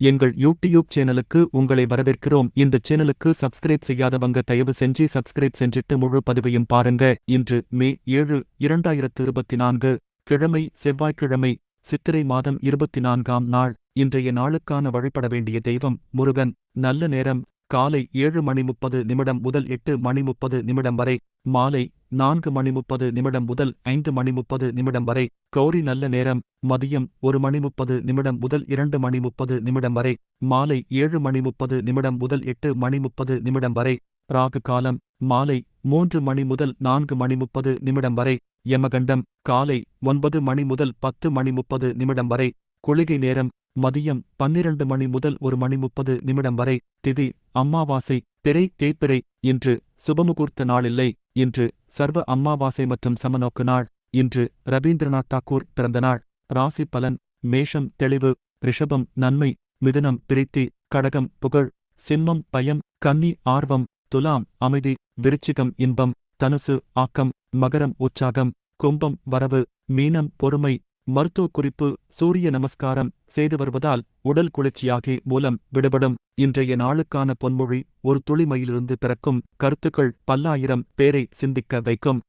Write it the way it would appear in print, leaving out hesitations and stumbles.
எங்கள் யூடியூப் சேனலுக்கு உங்களை வரவேற்கிறோம். இந்த சேனலுக்கு சப்ஸ்கிரைப் செய்யாதவங்க தயவு செஞ்சு சப்ஸ்கிரைப் செஞ்சிட்டு முழு பதிவையும் பாருங்க. இன்று மே 7, 2024 கிழமை செவ்வாய்க்கிழமை, சித்திரை மாதம் 24ஆம் நாள். இன்றைய நாளுக்கான வழிபட வேண்டிய தெய்வம் முருகன். நல்ல நேரம் காலை 7:30 முதல் 8:30 வரை, மாலை 4:30 முதல் 5:30 வரை. கௌரி நல்ல நேரம் மதியம் 1:30 முதல் 2:30 வரை, மாலை 7:30 முதல் 8:30 வரை. ராகு காலம் மாலை 3 முதல் 4:30 வரை. யமகண்டம் காலை 9 முதல் 10:30 வரை. குளிகை நேரம் மதியம் 12 முதல் 1:30 வரை. திதி அமாவாசை, பிறை தேய்பிறை. இன்று சுபமுகூர்த்த நாளில்லை. இன்று சர்வ அமாவாசை மற்றும் சமநோக்கு நாள். இன்று ரவீந்திரநாத் தாக்கூர் பிறந்தநாள். ராசி பலன்: மேஷம் தெளிவு, ரிஷபம் நன்மை, மிதுனம் பிரீத்தி, கடகம் புகழ், சிம்மம் பயம், கன்னி ஆர்வம், துலாம் அமைதி, விருச்சிகம் இன்பம், தனுசு ஆக்கம், மகரம் உற்சாகம், கும்பம் வரவு, மீனம் பொறுமை. மருத்துவ குறிப்பு: சூரிய நமஸ்காரம் செய்து வருவதால் உடல் குளிர்ச்சியாகி மூலம் விடுபடும். இன்றைய நாளுக்கான பொன்மொழி: ஒரு துளி மையிலிருந்து பிறக்கும் கருத்துக்கள் பல்லாயிரம் பேரை சிந்திக்க வைக்கும்.